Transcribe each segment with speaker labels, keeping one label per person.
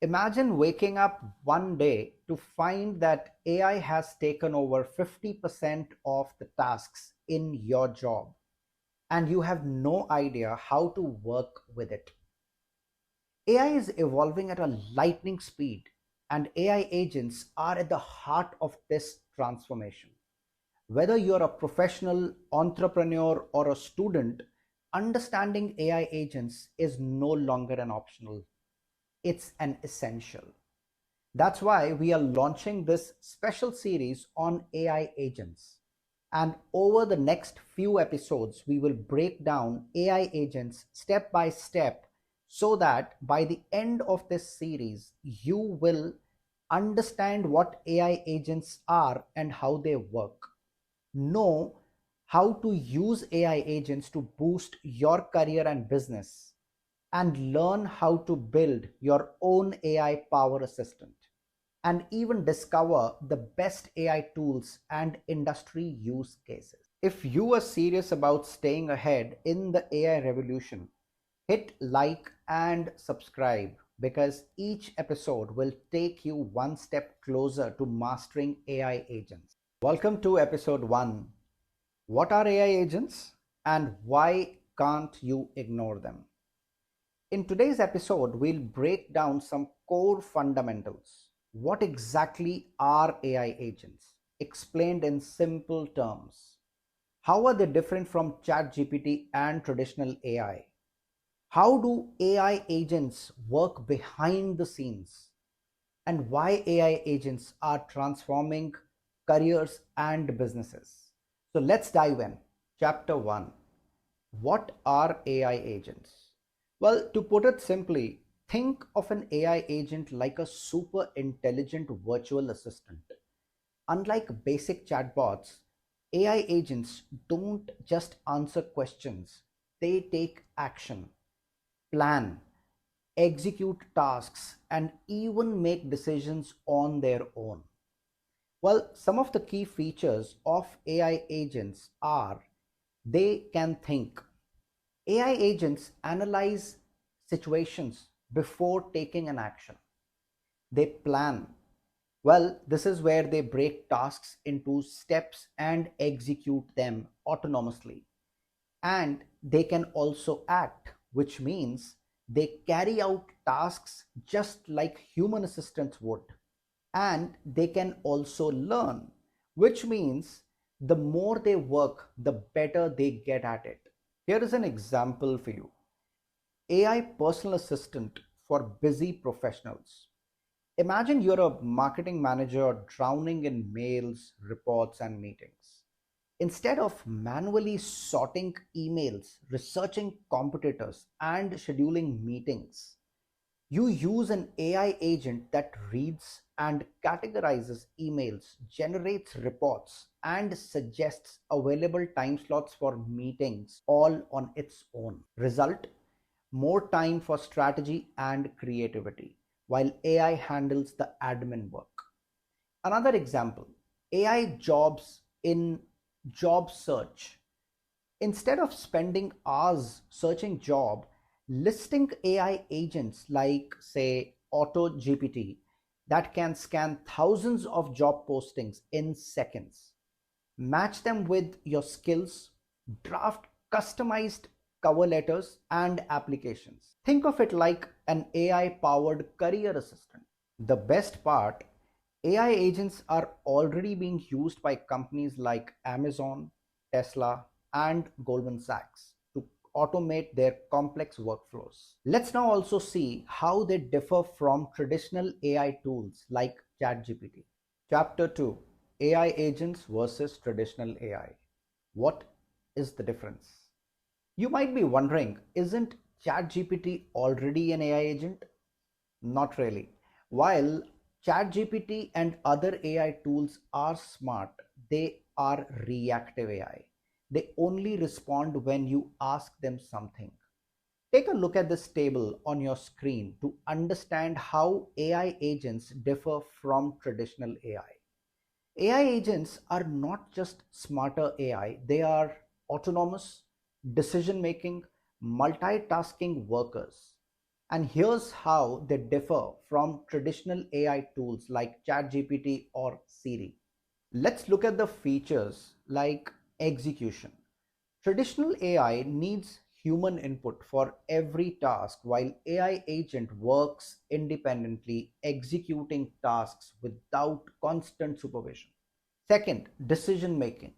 Speaker 1: Imagine waking up one day to find that AI has taken over 50% of the tasks in your job and you have no idea how to work with it. AI is evolving at a lightning speed, and AI agents are at the heart of this transformation. Whether you're a professional, entrepreneur, or a student, understanding AI agents is no longer an optional, it's an essential. That's why we are launching this special series on AI agents. And over the next few episodes, we will break down AI agents step by step so that by the end of this series, you will understand what AI agents are and how they work. Know how to use AI agents to boost your career and business, and learn how to build your own AI power assistant, and even discover the best AI tools and industry use cases. If you are serious about staying ahead in the AI revolution, hit like and subscribe because each episode will take you one step closer to mastering AI agents. Welcome to episode 1. What are AI agents and why can't you ignore them? In today's episode, we'll break down some core fundamentals. What exactly are AI agents? Explained in simple terms. How are they different from ChatGPT and traditional AI? How do AI agents work behind the scenes? And why AI agents are transforming careers and businesses. So let's dive in. Chapter 1. What are AI agents? Well, to put it simply, think of an AI agent like a super intelligent virtual assistant. Unlike basic chatbots, AI agents don't just answer questions, they take action, plan, execute tasks, and even make decisions on their own. Well, some of the key features of AI agents are they can think. AI agents analyze situations before taking an action. They plan. Well, this is where they break tasks into steps and execute them autonomously. And they can also act, which means they carry out tasks just like human assistants would. And they can also learn, which means the more they work, the better they get at it. Here is an example for you. AI personal assistant for busy professionals. Imagine you're a marketing manager drowning in mails, reports, and meetings. Instead of manually sorting emails, researching competitors, and scheduling meetings, you use an AI agent that reads and categorizes emails, generates reports, and suggests available time slots for meetings all on its own. Result: more time for strategy and creativity, while AI handles the admin work. Another example: AI jobs in job search. Instead of spending hours searching job, listing AI agents like, say, Auto GPT that can scan thousands of job postings in seconds, match them with your skills, draft customized cover letters and applications. Think of it like an AI powered career assistant. The best part: AI agents are already being used by companies like Amazon, Tesla, and Goldman Sachs to automate their complex workflows. Let's now also see how they differ from traditional AI tools like ChatGPT. Chapter 2: AI agents versus traditional AI. What is the difference? You might be wondering, isn't ChatGPT already an AI agent? Not really. While ChatGPT and other AI tools are smart, they are reactive AI. They only respond when you ask them something. Take a look at this table on your screen to understand how AI agents differ from traditional AI. AI agents are not just smarter AI, they are autonomous, decision making, multitasking workers. And here's how they differ from traditional AI tools like ChatGPT or Siri. Let's look at the features like execution. Traditional AI needs human input for every task, while AI agent works independently, executing tasks without constant supervision. Second, decision making.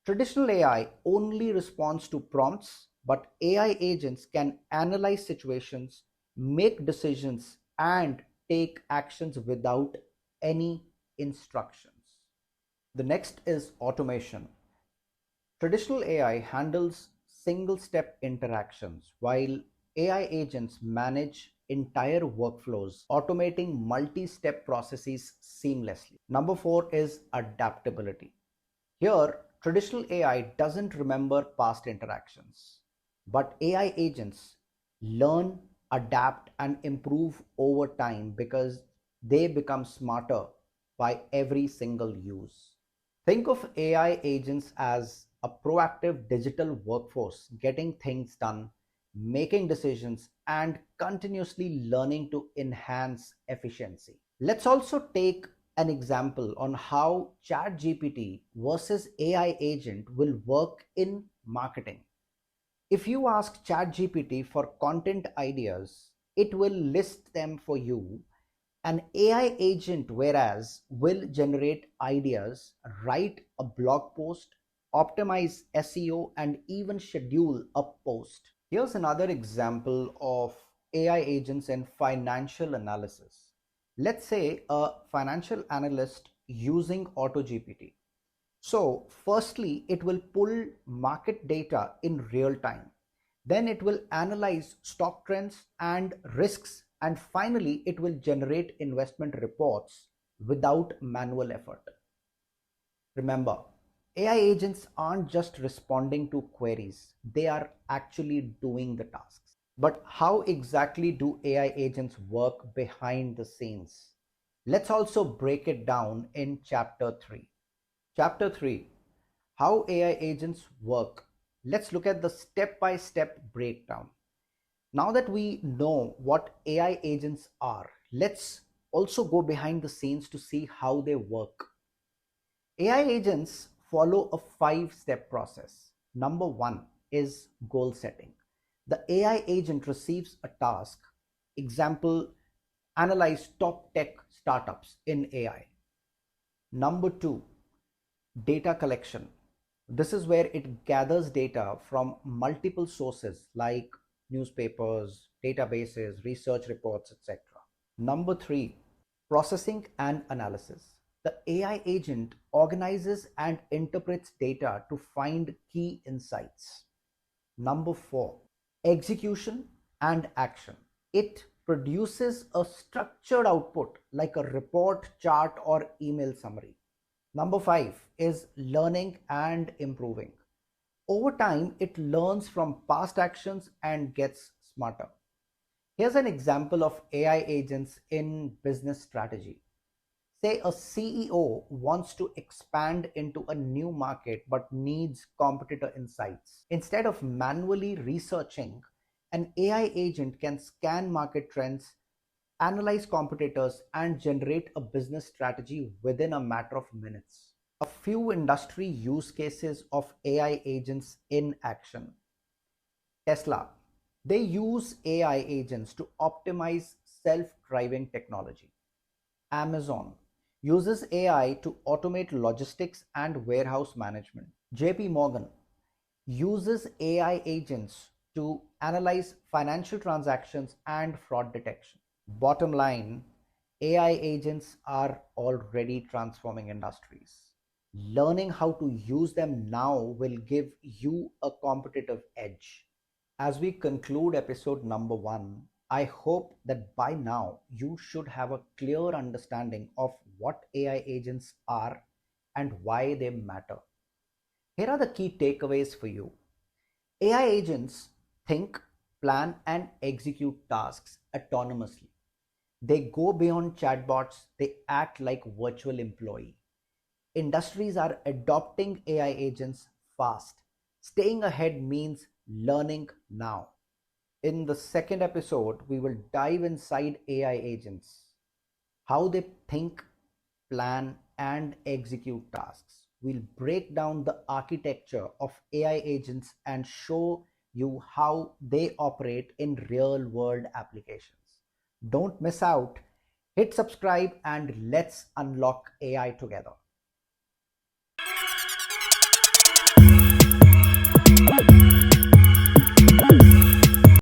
Speaker 1: Traditional AI only responds to prompts, but AI agents can analyze situations, make decisions, and take actions without any instructions. The next is automation. Traditional AI handles single step interactions, while AI agents manage entire workflows, automating multi step processes seamlessly. Number four is adaptability. Here, traditional AI doesn't remember past interactions, but AI agents learn, adapt, and improve over time because they become smarter by every single use. Think of AI agents as a proactive digital workforce getting things done, making decisions, and continuously learning to enhance efficiency. Let's also take an example on how ChatGPT versus AI agent will work in marketing. If you ask ChatGPT for content ideas, it will list them for you. An AI agent, whereas, will generate ideas, write a blog post, optimize SEO, and even schedule a post. Here's another example of AI agents in financial analysis. Let's say a financial analyst using AutoGPT. So, firstly, it will pull market data in real time. Then it will analyze stock trends and risks. And finally, it will generate investment reports without manual effort. Remember, AI agents aren't just responding to queries, they are actually doing the tasks. But how exactly do AI agents work behind the scenes? Let's also break it down in Chapter 3. Chapter 3, How AI Agents Work. Let's look at the step-by-step breakdown. Now that we know what AI agents are, let's also go behind the scenes to see how they work. AI agents follow a 5-step process. Number one is goal setting. The AI agent receives a task. Example, analyze top tech startups in AI. Number two, data collection. This is where it gathers data from multiple sources like newspapers, databases, research reports, etc. Number three, processing and analysis. The AI agent organizes and interprets data to find key insights. Number four, execution and action. It produces a structured output like a report, chart, or email summary. Number five is learning and improving. Over time, it learns from past actions and gets smarter. Here's an example of AI agents in business strategy. Say a CEO wants to expand into a new market but needs competitor insights. Instead of manually researching, an AI agent can scan market trends, analyze competitors, and generate a business strategy within a matter of minutes. A few industry use cases of AI agents in action. Tesla. They use AI agents to optimize self-driving technology. Amazon uses AI to automate logistics and warehouse management. JP Morgan uses AI agents to analyze financial transactions and fraud detection. Bottom line, AI agents are already transforming industries. Learning how to use them now will give you a competitive edge. As we conclude episode number 1, I hope that by now you should have a clear understanding of what AI agents are and why they matter. Here are the key takeaways for you. AI agents think, plan, and execute tasks autonomously. They go beyond chatbots, they act like virtual employee. Industries are adopting AI agents fast. Staying ahead means learning now. In the second episode, we will dive inside AI agents, how they think, plan, and execute tasks. We'll break down the architecture of AI agents and show you how they operate in real world applications. Don't miss out. Hit subscribe and let's unlock AI together.